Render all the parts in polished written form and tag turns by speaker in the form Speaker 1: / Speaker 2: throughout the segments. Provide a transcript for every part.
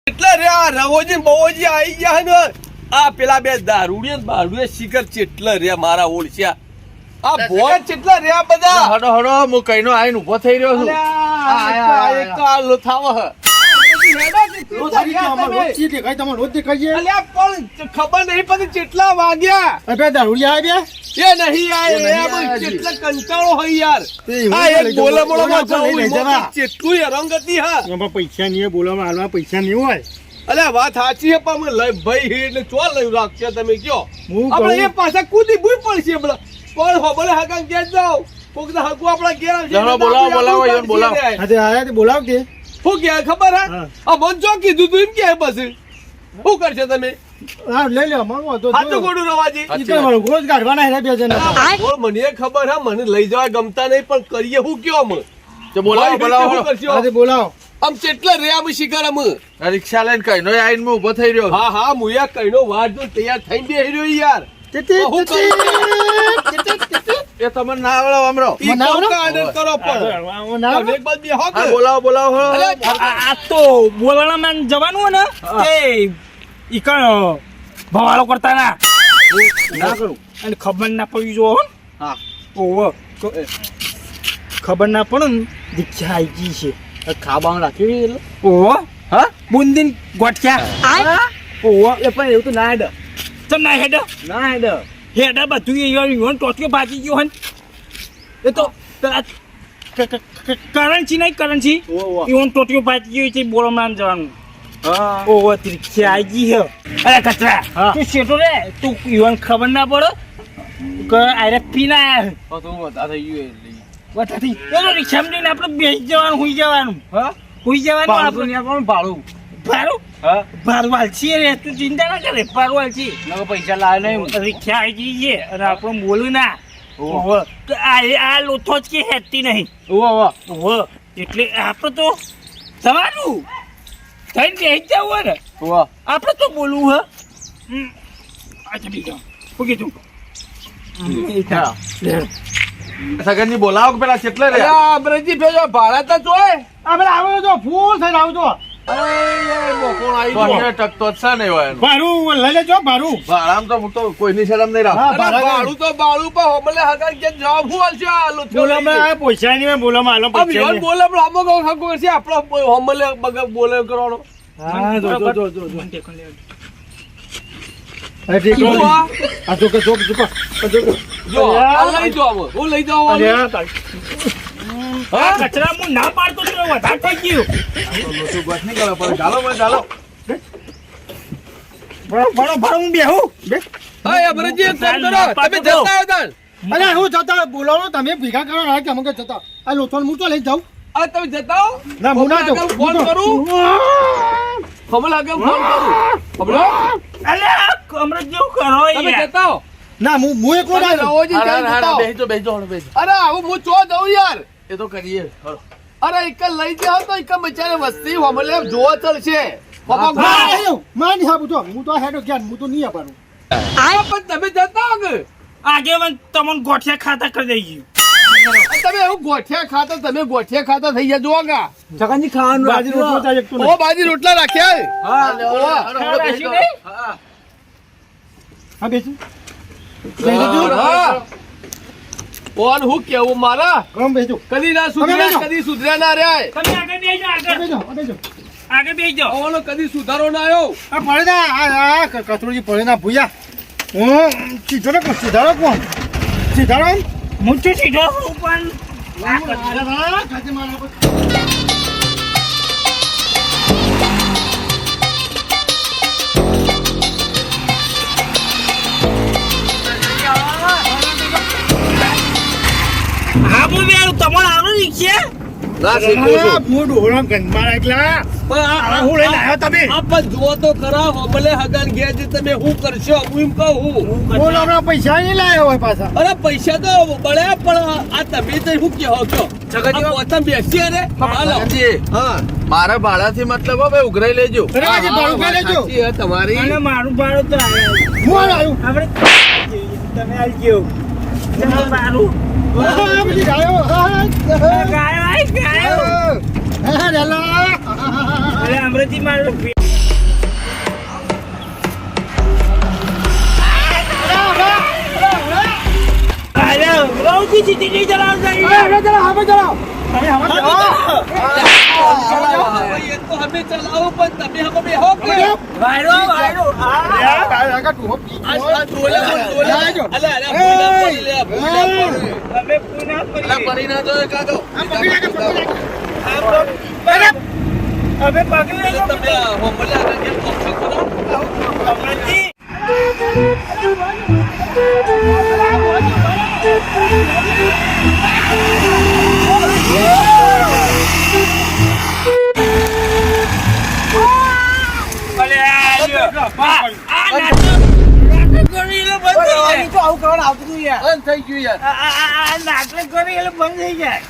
Speaker 1: એટલે રે આ રવોજી બવોજી આવી ગયા ને આ પેલા બે દારૂડિયા ને બારૂડિયા શિખર ચેટલા રે મારા ઓળખ્યા આ ભોય ચેટલા રે આ બધા
Speaker 2: હડો હડો હું કઈનો આઈને ઉભો થઈ રહ્યો છું.
Speaker 1: એક કાલો થાવ હ ખબર નહીં પછી ચેટલા વાગ્યા એ નહીં આયા ચેટલા કંટાળો હોય યાર આ એક બોલા બોલામાં જવું ચેટલું હેરાનગતિ હા
Speaker 3: પૈસા નહીં બોલવામાં હાલમાં પૈસા નહીં હોય.
Speaker 1: અલે વાત સાચી છે પણ લઈ ભાઈ એટલે ચો લઈ રાખશે તમે કયો આપણે એ પાછા કૂદી ભૂઈ પડશે આપણે કોણ હો બોલે હકાન કે જાવ કોક ના હકુ આપણા ઘેર આવશે
Speaker 2: બોલાવો ઈવન બોલાવો.
Speaker 3: આજે આયા તે બોલાવ કે
Speaker 1: હું કે ખબર હા આ મન જો કીધું તું એમ કે બસ શું કરશે તમે
Speaker 3: હા લઈ લો માંગો તો
Speaker 1: હાથું ગોડું રવાજી
Speaker 3: ઈ તો મારો ગોળ કાઢવાના હે બે જણા.
Speaker 1: બોલ મને ખબર હા મને લઈ જવા ગમતા નહીં પણ કરીએ હું કયો અમે
Speaker 2: તો બોલાવો બોલાવો.
Speaker 3: આજે બોલાવો
Speaker 1: આમ કેટલા રે આમ શિકાર અમે
Speaker 2: રિક્ષા લઈને કઈનો આઈને હું ઉભો થઈ રહ્યો છું.
Speaker 1: હા હા મુયા કઈનો વાટ જો તૈયાર થઈને બેહી રહ્યો યાર
Speaker 2: એ તમને ના આવડે અમરો.
Speaker 1: ઈ કોણ આદર કરો પણ તમે એક બાદ બે હો
Speaker 2: હા, બોલાવો બોલાવો.
Speaker 4: આ તો બોલાણામાં જવાનું ને તે ઈ કણ ભવાળો કરતા ના કરું અને ખબર ના પડી જો
Speaker 2: હા
Speaker 4: ઓહો ખબર ના પડે ને દીક્ષા આવી ગઈ છે
Speaker 2: ખાવાનું રાખ્યું એટલે
Speaker 4: ઓહો
Speaker 2: હા
Speaker 4: બુંદીન ગોઠ્યા ઓહો
Speaker 2: એ પણ એવું તો ના હેડ
Speaker 4: ચમ ના હેડ
Speaker 2: ના હેડ
Speaker 4: હેડ બધું ઈવન ટોટિયો ભાજી ગયો હન એ તો કરન્સી નહીં કરન્સી ઈવન ટોટિયો ભાજી ગયો છે બોલાણામાં જવાનું
Speaker 2: હા
Speaker 4: ઓહો દીક્ષા આવી ગઈ છે અરે કચરા તું શેઠો રે તું ઈવન ખબર ના પડે કે આરે પીના આયા
Speaker 2: તો વધારે થઈ ગયું એટલે
Speaker 4: વટાથી એનો રિક્ષામાં જઈને આપણે બેસી જવાનું હુઈ જવાનું
Speaker 2: હા
Speaker 4: હુઈ જવાનું
Speaker 2: ભાડું
Speaker 4: આપણે
Speaker 2: નહીં આપવાનું ભાડું
Speaker 4: ભારું
Speaker 2: હા
Speaker 4: ભારું વાલછી રે તું ચિંતા ના કરે ભારું વાલછી
Speaker 2: નકર પૈસા લાવે નહીં
Speaker 4: રિક્ષા આવી ગઈ છે અને આપણું બોલું ના
Speaker 2: ઓહો.
Speaker 4: ઓહો તો આ લોથો જ કે હેતી નહીં
Speaker 2: ઓહો
Speaker 4: ઓહો એટલે આપણે તો તમારું થઈને બેસી જવું હોય ને
Speaker 2: ઓહો
Speaker 4: આપણે તો બોલવું હે અચ્છા બીજા શું કીધું
Speaker 2: સગનજી બોલાવો કે પેલા કેટલે રે
Speaker 1: અલ્યા બ્રજી ભેજો ભાડા તો જોય
Speaker 3: આપણે આવો તો ફૂલ થઈને આવજો.
Speaker 1: અરે કોણ આવી
Speaker 2: કોઈને
Speaker 1: ગયો
Speaker 2: ટકતો જ છે ને હોય એનું.
Speaker 3: ભારું લઈ લેજો ભારું.
Speaker 2: ભાડામાં તો હું તો કોઈની શરમ નહીં રાખતો.
Speaker 3: હા,
Speaker 1: અરે બાળું તો બાળું પણ હોમલે હકાન કે જવાબ હું આલશે આ લોથો
Speaker 3: બોલામાં આ પૈસા નહીં બોલામાં હાલો
Speaker 1: આમ
Speaker 3: પૈસા
Speaker 1: ઈવન
Speaker 3: નહીં.
Speaker 1: બોલે પણ આમો કહું હકુ કરશે આપણો હોમલે બગા બોલે કરવાનો
Speaker 3: હા જો જો જો જો
Speaker 4: મને ટેકો લેવા દે.
Speaker 3: અરે ઠીક
Speaker 1: શું
Speaker 3: છે.
Speaker 1: આ?
Speaker 3: આ જો કે જો જો
Speaker 1: જો આ લઈ જાઓ અમે. હું લઈ જાઉં
Speaker 3: અરે
Speaker 1: અમે.
Speaker 3: આ તારી.
Speaker 4: આ કચરા હું ના પાડતો તો વધારે થઈ ગયું
Speaker 2: લોટું બસ નહીં કરો પણ ચાલો મને ચાલો
Speaker 3: ભાડો હું બેહું બે.
Speaker 1: હા એ બ્રજી એક કામ કરો તમે જતા આવો તાન
Speaker 3: અરે હું જતા બોલાવો તમે ભેગા કરો ના કે અમુક જતા આ લોથોન હું તો લઈ જાઉં.
Speaker 1: આ તમે જતા આવો
Speaker 3: ના હું ના
Speaker 1: હોમલે આગળ ફોન કરું હોમલે આગળ ફોન કરું હોમલે
Speaker 4: અલે કમરત જેવું કરો
Speaker 1: તમે
Speaker 4: યાર
Speaker 1: જતા આવો
Speaker 3: ના હું એકલો ના જાઉં.
Speaker 1: રવોજી
Speaker 2: હા,
Speaker 1: જઈને
Speaker 2: હા,
Speaker 1: જતા
Speaker 2: હા,
Speaker 1: આવો.
Speaker 2: બેસજો બેસજો બેસજો
Speaker 1: અરે આવું હું ચો જાઉં યાર
Speaker 2: એ તો કરીએ હાલો.
Speaker 1: અરે એક લઈ જાવ તો એક બચારે વસ્તી હોમલે જોવા ચલશે બાબા
Speaker 3: માની હા હું તો હેડો જ્ઞાન હું તો નહીં આપવાનું.
Speaker 1: પણ તમે જતા આવો કે
Speaker 4: આજે મને તમને ગોઠિયા ખાતા કરી દઈ ગયું
Speaker 1: તમે એવું ગોઠિયા ખાતા તમે ગોઠિયા ખાતા થઈ ગયા જોવા કા
Speaker 3: જગનજી ખાવાનું બાજી રોટલો ચાલે એક તો
Speaker 1: ઓ બાજી રોટલા રાખ્યા હે?
Speaker 2: હાલો, હાલો, હાલો,
Speaker 4: હા,
Speaker 2: બેસજો.
Speaker 4: રાશી નહીં?
Speaker 2: હા.
Speaker 3: હા બેસી બેસી
Speaker 1: હા. કોણ હું કેવું મારા
Speaker 3: ગમ બેસજો
Speaker 1: કદી ના
Speaker 3: તમે
Speaker 1: સુધર્યા
Speaker 3: બેસો.
Speaker 1: કદી સુધર્યા ના રહ્યા
Speaker 4: તમે આગળ બેસજો આગળ
Speaker 3: બેસજો બેસજો.
Speaker 4: આગળ બેસજો
Speaker 1: ઓલો કદી સુધારો ના આવ્યો
Speaker 3: આ પડે ના આ કચરોજી પડે ના ભૂયા હું સીધો ને સીધારો કોણ સીધારો
Speaker 4: હું તો સીધો છું પણ
Speaker 3: ખાતે મારા
Speaker 4: હા હું બેરું તમને આવડે રિક્ષા
Speaker 2: ના, શીખું છું.
Speaker 3: હું ડોહળો ગંદમાં એકલા
Speaker 1: પણ
Speaker 3: હું લઈને આવ્યો તમે
Speaker 1: આ પણ જુઓ તો ખરા હોમલે હગાન ગયા છે તમે શું કરશો હું એમ કહું
Speaker 3: બોલ હમણાં પૈસા નહીં લાવ્યો હોય પાછા
Speaker 1: અરે પૈસા તો બળ્યા પણ આ તમે તો શું કહો છો
Speaker 2: જગતજી,
Speaker 1: આ પોતા બેસી અરે હાલો
Speaker 2: સગનજી,
Speaker 1: હા
Speaker 2: મારા ભાડાથી મતલબ હો ભાઈ ઉઘરાઈ લેજો
Speaker 3: અરે આજે ભાડું ખાઈ લેજો
Speaker 1: સાચી હે તમારી
Speaker 4: અને મારું ભાડું તો આવ્યું
Speaker 3: હું આવ્યું
Speaker 4: આપણે તમે આવી ગયો તમારું ભાડું
Speaker 3: આ બધી ગાયો
Speaker 4: ગાયો આવી ગાયો
Speaker 3: હા રેલા
Speaker 4: અરે અમરેજી મારું તું સીધી નહીં ચલાવતો
Speaker 3: હવે ચલાવો, હવે ચલાવો. તમે હવે ચલાવો.
Speaker 1: એ તો અમે ચલાવો પણ તમે હવે બેહો કે
Speaker 4: વાયરો વાયરો
Speaker 3: યાર, કાકા તું હો પી ગયો.
Speaker 1: આ ડોલા
Speaker 3: લાજો.
Speaker 1: અલે અલે ભૂલા પડી લે ભૂલા પડી
Speaker 4: અમે પૂના
Speaker 2: અલા, પડી ના જોઈએ કાઢો.
Speaker 3: આ પકડી રાખે, પકડી રાખે.
Speaker 4: અમે પકડી લેજો
Speaker 1: તમે હોમલે આગળ કેમ ઓપ્શન કરો
Speaker 4: અમરજી અલે આ નાટક કરી એટલે બંધ થઈ જાય
Speaker 3: તો આવું કરવાનું આવતું હતું યાર.
Speaker 2: બંધ થઈ ગયું યાર.
Speaker 4: આ નાટક કરી એટલે બંધ થઈ જાય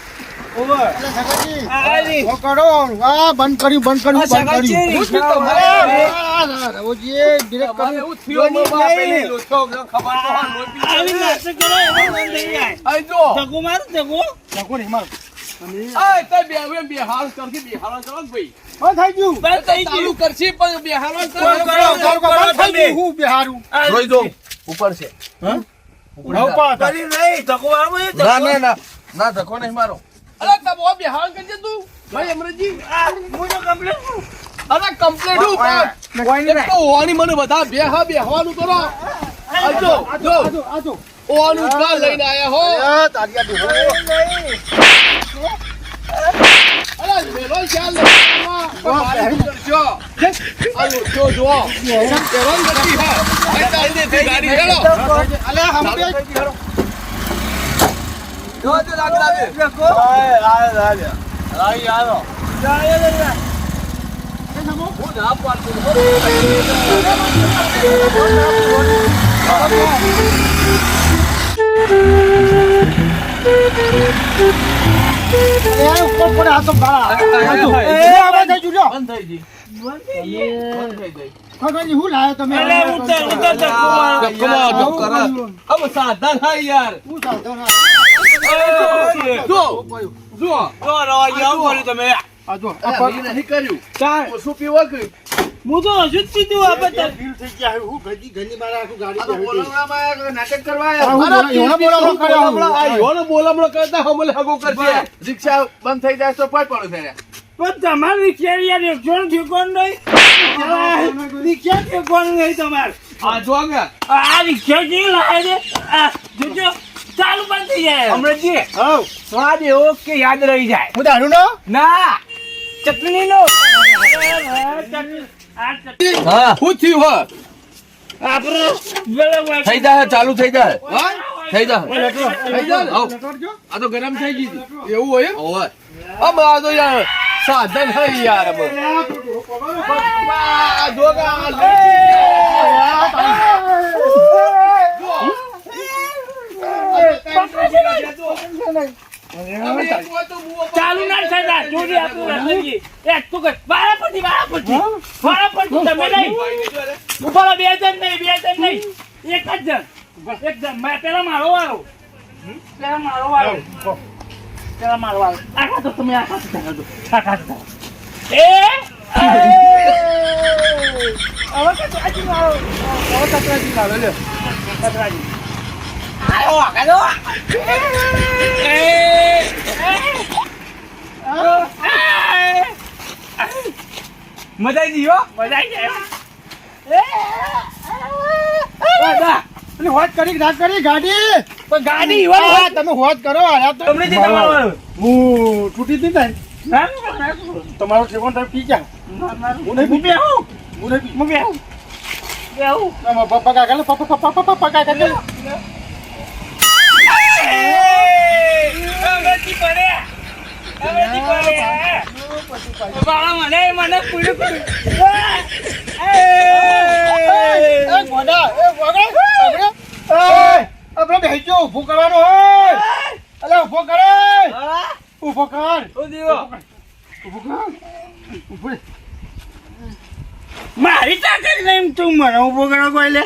Speaker 3: ઓવર. એટલે સગાજી,
Speaker 4: આ લી.
Speaker 3: ઓ કરો. આ બંધ કર્યું, બંધ કર્યું, બંધ કર્યું.
Speaker 1: હું થયું તમારે?
Speaker 3: રવોજીએ direct
Speaker 1: તમારે
Speaker 3: કર્યું.
Speaker 1: એવું થયું બાબા પેલી લોચો ખબર તો હા લોચી
Speaker 4: આવી નાટક કરે એટલે બંધ થઈ જાય
Speaker 1: આઈ જો
Speaker 4: જગો મારું જગો
Speaker 3: નાખો ને મારો.
Speaker 1: આ તે બેહાર કરકે બેહાર કરો ને ભાઈ
Speaker 3: બંધ થઈ ગયું.
Speaker 4: બંધ થઈ
Speaker 1: ચાલુ
Speaker 4: ગયું
Speaker 1: કરશી પણ બેહાર
Speaker 4: કરો, કરો.
Speaker 3: બંધ થઈ ગયું. હું બિહારું.
Speaker 2: જોઈ દો. ઉપર છે.
Speaker 3: ઉભા હતા.
Speaker 4: કરી નહીં જગો મારું એ
Speaker 2: ના ના ના ના ધક્કો નહીં મારો.
Speaker 1: અરે તબો બેહાર કરજે તું ભાઈ અમરજી
Speaker 4: હું તો કમ્પ્લીટ
Speaker 1: અરે કમ્પ્લીટ હું પણ એક તો ઓવાની મને બધા બેહવાનું કરો આજો જો
Speaker 3: આજો, આજો.
Speaker 1: ઓવાનું કા લઈને આયા હો
Speaker 3: એ તારિયા દેવો.
Speaker 1: અરે મેલો ચાલ કરજો આ લોચો જો કેરન ગતિ હા આ તારી દે ગાડી હેલો
Speaker 3: અલે હમડે
Speaker 1: જો જો લાગલા દે
Speaker 4: જગો
Speaker 1: હું ના પાડતો
Speaker 3: એ ઉપર પડે આ તો બાળા. આજો. એ આવા થઈ ગયું લ્યો.
Speaker 2: બંધ થઈ ગઈ. બંધ થઈ ગઈ.
Speaker 3: ખગનજી, હું લાયો તમે?
Speaker 4: અલે ઉતર ઉતર જગો મારું
Speaker 1: કમા કરા હવે સાધન હા યાર
Speaker 3: હું સાવધાન આ.
Speaker 1: જો જો
Speaker 4: જો રવાઈ આવું બોલ્યું તમે
Speaker 3: આજો. આ
Speaker 2: અલા,
Speaker 3: પગ
Speaker 2: મેં નહીં કર્યું.
Speaker 4: ચાલ
Speaker 2: ઓછું પીવો કે?
Speaker 4: હું તો હજુ જ પીધું આ બધા
Speaker 3: ફીલ થઈ ગયા. હું ઘરની મારા આખું ગાડી
Speaker 2: આ તો
Speaker 3: બેહી ગઈ.
Speaker 2: બોલાવવામાં આયા, નાટક કરવા
Speaker 3: આ
Speaker 2: આયા.
Speaker 3: હું બોલામણો કર્યો હું.
Speaker 1: બોલામણો કરતા હમલે હગો કરજે
Speaker 2: રિક્ષા બંધ થઈ જાય તો પાટ પડો ત્યારે.
Speaker 4: પણ તમારી કેરિયર એકસો ઠેકોન નહીં રિક્ષા ઠેકોન નહીં તમારે
Speaker 1: આ જો કે
Speaker 4: આ રિક્ષા કેવી લાગે છે આ જોજો ચાલુ બંધ થઈ જાય અમરજી
Speaker 3: હઉ.
Speaker 4: સ્વાદ એવો કે યાદ રહી જાય
Speaker 3: હું દારૂનો?
Speaker 4: ના ચટણી નો
Speaker 2: હા
Speaker 1: શું થયું હો
Speaker 4: આપણે બરાબર
Speaker 2: થઈ જાય, ચાલુ થઈ જાય. થઈ જાય.
Speaker 1: થઈ જાય ને? આવ.
Speaker 3: લટોડજો.
Speaker 1: આ તો ગરમ થઈ ગઈ હતી. એવું હોય એમ?
Speaker 2: ઓવે.
Speaker 1: આમ આ તો યાર સાધન હે યાર હવે. આ જો કે આ
Speaker 4: ચાલુ ના થતા જોડી આપણું રસોઈ એ તો કર વાળા પરથી તમે નહીં ઉપર બે જણ નહીં એક જ જણ એક જણ મેં પેલા મારો વાળો આખા તો તમે આખા તો એ હવે કચરાજી મારો કચરાજી આયો આગળ મજા આવી ગઈ હો મજા આવી જાય
Speaker 3: એટલે હોજ કરી રાત કરી ગાડી.
Speaker 4: પણ ગાડી
Speaker 3: હા, તમે હોજ કરો. આ તો
Speaker 4: તમને જે તમારું
Speaker 3: હું તૂટી હતી ને.
Speaker 4: ના
Speaker 3: તમારો ઠેકોણ તમે પી ગયા. હું નહીં પી. હું નહીં પી. પપ્પા કાકા લે, પપ્પા કાકા લે.
Speaker 4: મને પૂરું
Speaker 3: એ ગોડા, આપણે બેસજો. ઊભું કરવાનું હોય. અલે ઊભો કરે. ઊભો કર. ઊભું કર. ઊભું.
Speaker 4: મારી તાકાત નહીં તું મને ઉભો કરો કોઈ લે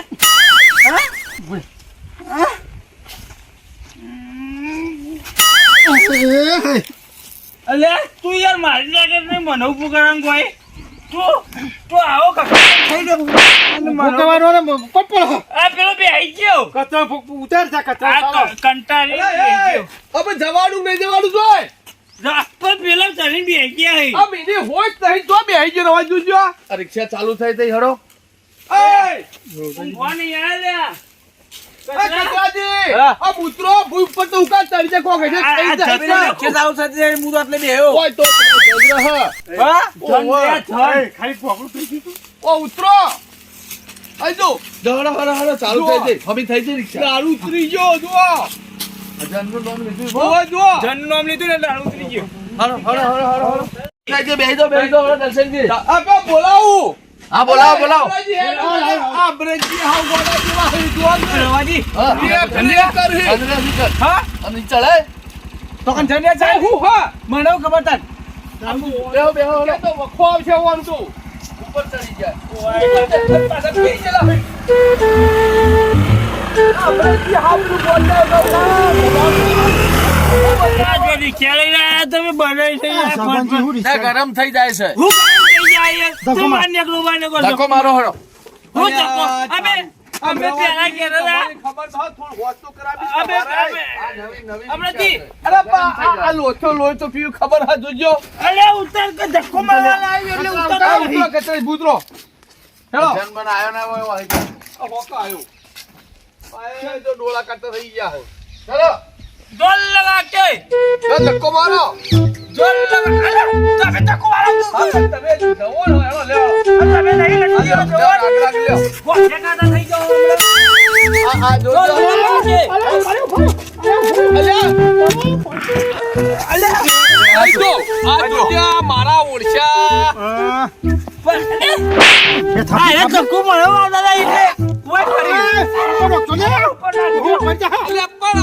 Speaker 4: અલે તું યાર મારી તાકાત નહીં મને ઉભો કરવાનું કોઈ તું આવો કાકા થઈ ગયો
Speaker 3: ફૂંકવાનો ને પપ્પળ
Speaker 4: આ પેલો બે આઈ ગયો
Speaker 3: કચરા ઉતાર જા કચરા
Speaker 4: આ કંટાળી બેહી ગયો.
Speaker 1: હવે જવાનું નહીં જવાનું જોય
Speaker 4: રાસ્તો પેલા ચડીને બેહી ગયા હે.
Speaker 1: આ મીની હોય જ નહીં તો બેહી ગયો રવા જોજો
Speaker 2: આ રિક્ષા ચાલુ થઈ થઈ હડો
Speaker 1: એ
Speaker 4: ઊંઘવા નહીં આવે લ્યા.
Speaker 1: કચરાજી
Speaker 3: હા.
Speaker 1: આ મૂત્રો ભૂઈ ઉપર તો ઉકા ચડી જાય કોક હેઠે થઈ જાય ઓય તો ગજરા હ
Speaker 3: ખાલી પોકળું થઈ ગયું
Speaker 1: ઓ ઉતરો આજો
Speaker 2: હડો હડો હડો ચાલુ થઈ થઈ હમી થઈ જઈ રિક્ષા
Speaker 1: દારૂ ઉતરી ગયો જુઓ
Speaker 2: જનનું નામ લીધું
Speaker 1: ઓય જુઓ
Speaker 4: જન નામ લીધું ને દારૂ ઉતરી ગયો.
Speaker 2: હડો હડો હડો હડો હડો બેહી દો હડો દર્શનજી
Speaker 1: આપે બોલાવું
Speaker 2: હા બોલાવો બોલાવો
Speaker 1: આ બ્રેજી હાવ ગોડા જેવા હઈ જુઓ
Speaker 4: રવાજી
Speaker 2: હા
Speaker 1: એ ભલે કરી
Speaker 2: અંદરથી કર
Speaker 1: હા
Speaker 2: અને ચડે
Speaker 3: તો કન જને જાય
Speaker 1: હું હા
Speaker 3: મને ખબર તાર
Speaker 2: બેહો બેહો હડો
Speaker 1: તો વખો આવશે ઓન તો
Speaker 2: ઉપર ચડી જાય
Speaker 1: પાછા ફેરી ચલા હઈ આ બ્રેજી હાવ નું ગોડા
Speaker 4: આ જોડી ખેલાઈ રહ્યા તમે બનાવી છે યાર
Speaker 3: સબંધી હું
Speaker 2: ના ગરમ થઈ જાય છે
Speaker 4: હું કામ થઈ જાય યાર
Speaker 3: ધક્કો
Speaker 4: તું
Speaker 3: માર.
Speaker 4: માન્ય ગ્લોબાલ ને
Speaker 2: ધક્કો મારો હડો
Speaker 4: હું ધક્કો અમે પેલા કેરેલા
Speaker 1: ખબર તો થોડું હોશ તો કરાવી
Speaker 4: અમે હમણાંથી
Speaker 1: અરે બા આ લોચો તો પીવું ખબર હા જોજો
Speaker 4: અલે ઉતર કે ધક્કો મારવા લાવી એટલે ઉતર
Speaker 1: આ ઉતરો કચરી બુતરો હેલો
Speaker 2: જન બન આયો ના હોય હોય
Speaker 1: આ હોકા આયો આય જો ડોળા કાઢતા થઈ ગયા હે
Speaker 2: ચલો
Speaker 4: ડોલ લગા કે
Speaker 1: આ ધક્કો મારો
Speaker 4: ડોલ લગા અલે તમે ધક્કો મારો
Speaker 1: આ તમે જવો હેલો લેવો
Speaker 4: તમે નહીં લગી
Speaker 1: આ
Speaker 4: ગયો
Speaker 1: આગળ લ્યો
Speaker 4: કોઠે કાતા થઈ જાવ
Speaker 1: આ
Speaker 4: ડોલ
Speaker 1: જોજો
Speaker 4: લગા કે
Speaker 1: અલ્યા આ જો મારા ઓળશા
Speaker 4: અરે ધક્કો મારવા દાદા એટલે ઓય કરી
Speaker 1: અલ્યા પણ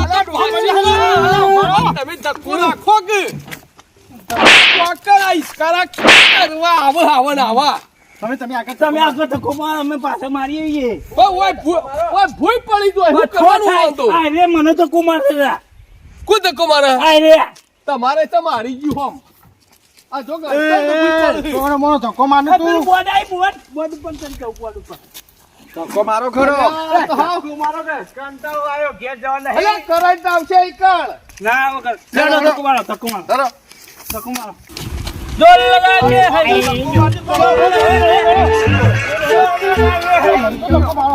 Speaker 1: આ તમે ધક્કો રાખો કે કોકર આઈસ્કારા કરવા આવા
Speaker 3: તમે આગળ
Speaker 4: તમે આગળ ધક્કો માર અમે પાછળ મારી આવીએ
Speaker 1: ઓય ભૂઈ પડી જો શું કરવાનું હતો
Speaker 4: અરે મને તો કુમાર દાદા
Speaker 1: કુ ધક્કો મારે
Speaker 4: અરે
Speaker 1: તમારે તો મારી ગયું હમ આ જો
Speaker 3: તોનો મોનો ધક્કો મારને
Speaker 4: પેલું
Speaker 3: તું
Speaker 4: બોર્ડ આઈ બોર્ડ ઉપર તને કહું બોર્ડ ઉપર
Speaker 3: ધક્કો મારો ખરો
Speaker 4: મારો કે કંટાળો આવ્યો ઘેર જવા
Speaker 1: અલે કરંટ આવશે ઈકળ
Speaker 4: ના વગર ચાલો ધક્કો મારો ધક્કો મારો
Speaker 2: ચલો
Speaker 4: ધક્કો મારો જોર લગા કે
Speaker 3: ધક્કો મારો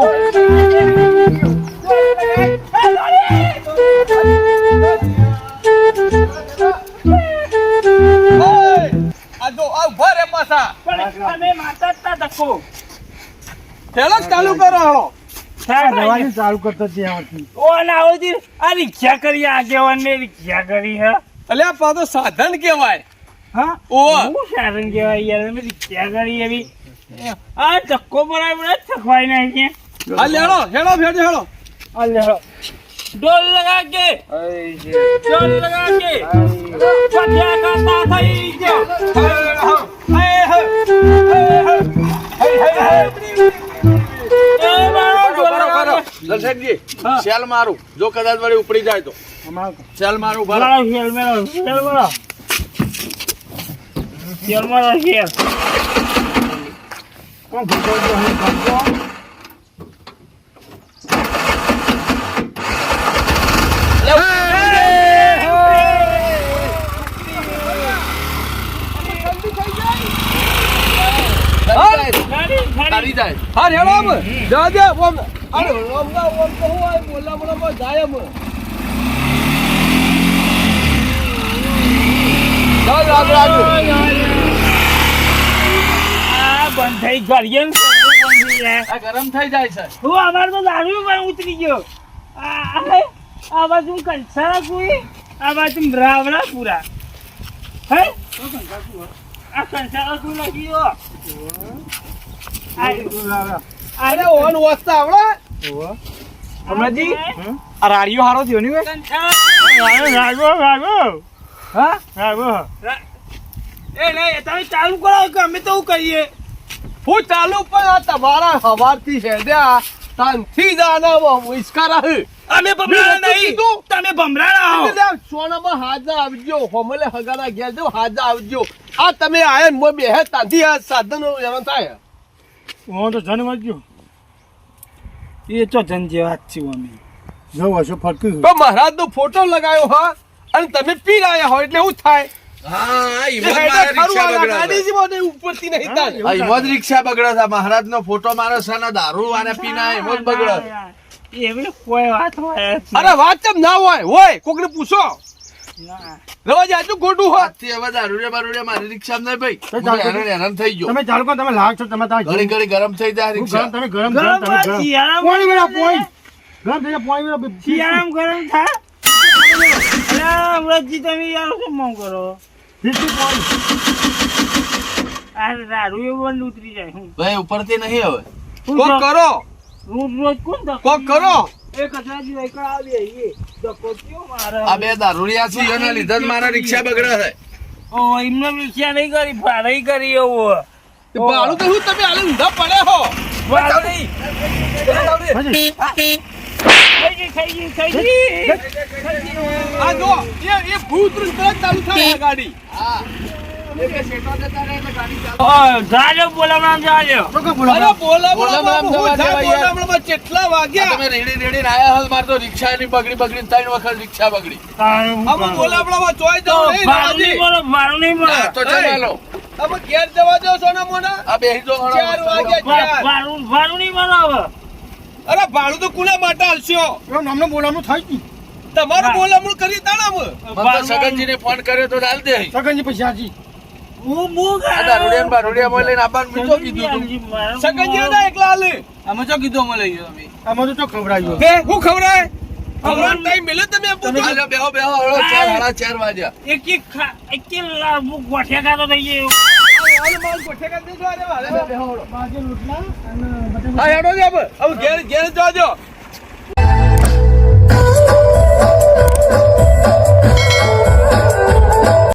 Speaker 1: આ જો આ ઉભા રે પાછા
Speaker 4: પણ અમે માતા તા ધક્કો
Speaker 1: હેલો ચાલુ કરો હાલો
Speaker 3: દવાની ચાલુ કરતો ત્યાંથી
Speaker 4: ઓ ના આવતી આ રિક્ષા કરી આગેવાન ને રિક્ષા કરી હે
Speaker 1: અલ્યા પા તો સાધન કહેવાય
Speaker 4: હા
Speaker 1: ઓ
Speaker 4: હું સાધન કહેવાય યાર અમે રિક્ષા કરી એવી આ ધક્કો બરાબર થકવાય નહીં કે
Speaker 1: આ લેડો હેડો ફેડો હેડો
Speaker 4: અલે ડોલ લગા કે ડોલ લગા કે પટ્યા કાતા થઈ ગયો એ મારો ડોલ લગા કે
Speaker 2: દર્શનજી સેલ મારું જો કદાચ વળી ઉપડી જાય તો સેલ મારું ભરો
Speaker 4: મારો હેલ મેરો હેલ મારો હેલ
Speaker 3: કોણ ભૂતો જો હું ધક્કો
Speaker 2: તારી જાય
Speaker 1: હા હેડો આમ જા દે ઓમ અરે ઓમ તો હું આ બોલા જાય આમ ચાલ આગળ આગળ
Speaker 4: આ બંધ થઈ ગળીએ ને બંધ થઈ જાય
Speaker 2: આ ગરમ થઈ જાય છે
Speaker 4: હું અમાર તો દારૂ પણ ઉતરી ગયો આ બાજુ કંસારા કોઈ આ બાજુ રાવડા પૂરા હે આ કંસારા કોઈ લાગી ગયો
Speaker 1: અરે ઓન વસ્તા આવડે
Speaker 3: હમણાંજી આ રાડિયો હારો થયો ની
Speaker 4: હા એ નહીં તમે ચાલુ કરો કે અમે તો કરીએ
Speaker 1: હું ચાલુ પણ આ તમારા હવારથી હેડ્યા તાનથી જાના ઇસ્કારા હે
Speaker 4: અમે ભમરાણા નહીં
Speaker 1: કીધું?
Speaker 4: તમે ભમરાણા હો
Speaker 1: એટલે સોનામાં હાજા આવજો હોમલે હગાના ઘેર જો હાજા આવજો આ તમે આયા મો બેહે તાંધી આ સાધનો એમાં થાય
Speaker 3: હું તો જન વાંચ્યો
Speaker 4: એ તો જન જેવા જ છીએ અમે
Speaker 3: જવું હશે ફટકી
Speaker 1: તો મહારાજનો ફોટો લગાયો હા અને તમે પી રહ્યા હો એટલે શું થાય
Speaker 2: હા ઈ
Speaker 1: એટલે
Speaker 2: મારા
Speaker 1: ખરું
Speaker 2: રિક્ષા
Speaker 1: આ
Speaker 2: બગડે
Speaker 1: ગાડીજી મને ઉપરથી નહીં તાને.
Speaker 2: છે. ઈ મોજ રિક્ષા બગડે છે મહારાજનો ફોટો મારે છે ને દારૂ વાળા પીના એમ જ બગડે છે.
Speaker 4: એવી કોઈ વાત હોય જ
Speaker 1: અરે વાત કેમ ના હોય કોકને પૂછો
Speaker 4: ના.
Speaker 1: રવા જાજુ ખોટું હોત
Speaker 2: આજથી હવે દારૂડિયા બારૂડિયા મારી રિક્ષામાં નહીં ભાઈ.
Speaker 3: તો
Speaker 2: હું
Speaker 3: ચાલતો
Speaker 2: હેરાન હેરાન થઈ ગયો.
Speaker 3: તમે ચાલો તમે લાગ છો તમે ત્યાં
Speaker 2: ઘડી ઘડી ગરમ થઈ જાય
Speaker 3: હું
Speaker 2: રિક્ષા.
Speaker 3: ગરમ તમે ગરમ
Speaker 4: ગરમ
Speaker 3: તમે ગરમ
Speaker 4: શિયાળામાં
Speaker 3: પોણી વેળા પોણી ગરમ થઈ જાય પોણી વેળા
Speaker 4: શિયાળામાં ગરમ થાય અલા, અમૃતજી તમે યાર શું મોં કરો
Speaker 3: ફીરથી પોણી
Speaker 4: આ દારૂ એવું બંધ ઉતરી જાય હું
Speaker 2: ભાઈ ઉપરથી નહીં હવે.
Speaker 1: કોક કરો
Speaker 4: રોજ રોજ કોણ ધક્કો
Speaker 1: કોક કરો
Speaker 4: એક કચરાજી વહીકલ આવે એ ધક્કો કયો મારે
Speaker 2: આ બે દારૂડિયા છે એના લીધે જ મારા રિક્ષા બગડે છે.
Speaker 4: ઓ એમને રિક્ષા નહીં કરી ભાડે કરી એવું
Speaker 1: તે ભાડું તો હું તમે આલે ઊંધા પડે હો
Speaker 4: ભાડે નહીં
Speaker 3: હજી
Speaker 4: ખાઈ ગઈ
Speaker 1: આ જો એ ભૂત તરત ચાલુ થાય આ ગાડી
Speaker 2: હા. એટલે શેઠો જતા રહે એટલે ગાડી ચાલે.
Speaker 4: જાજો બોલાવવાનું જાજો
Speaker 3: તો કે બોલો
Speaker 1: અરે બોલા
Speaker 2: બોલામણામ જવા દેવા યાર.
Speaker 1: બોલામણામાં કેટલા
Speaker 2: આ
Speaker 1: વાગ્યા
Speaker 2: તમે રેડી રેડી આયા હાલ માર તો રિક્ષા ની બગડી બગડી 3 વખત રિક્ષા બગડી.
Speaker 1: અમે બોલામણામાં ચોય જાવ નહીં
Speaker 4: ભાડું નહીં
Speaker 1: રાજી.
Speaker 4: મળો ભાડું નહીં મળો
Speaker 2: હા, તો ચાલો.
Speaker 1: અમે ઘેર જવા દો સોના મોના
Speaker 2: આ બેહી જો હળો.
Speaker 1: 4 વાગ્યા 4
Speaker 4: ભાડું નહીં મળો હવે
Speaker 1: અરે ભાડું તો કોના માટે આલશો
Speaker 3: એમ નામને બોલાવવાનું થાય જ નહીં.
Speaker 1: તમારું બોલામણું કરી તાણામ
Speaker 2: મને તો સગનજીને ફોન કર્યો તો હાલ દે.
Speaker 3: સગનજી પછી હાજી
Speaker 4: હું
Speaker 2: આ દારૂડિયા ને બારૂડિયા લઈને આવવાનું મેં તો કીધું તું.
Speaker 1: સગનજી ના એકલા આલે
Speaker 2: અમે તો કીધું અમે લઈ ગયો અમે.
Speaker 3: આમાં તો ખવડાવ્યું
Speaker 1: બે હું ખવરાય ખવરાનો ટાઈમ મિલે તમે પૂછો
Speaker 2: હાલો, બેહો બેહો હળો 4:30 વાગ્યા.
Speaker 4: એક ગોઠિયા ખાતો થઈ ગયો
Speaker 1: હાલ માલ ગોઠે કરી દેજો અરે વાલે
Speaker 3: બાજુ રોટલા અને બટાકા
Speaker 1: હા હેડો જ હવે ઘેર ઘેર જજો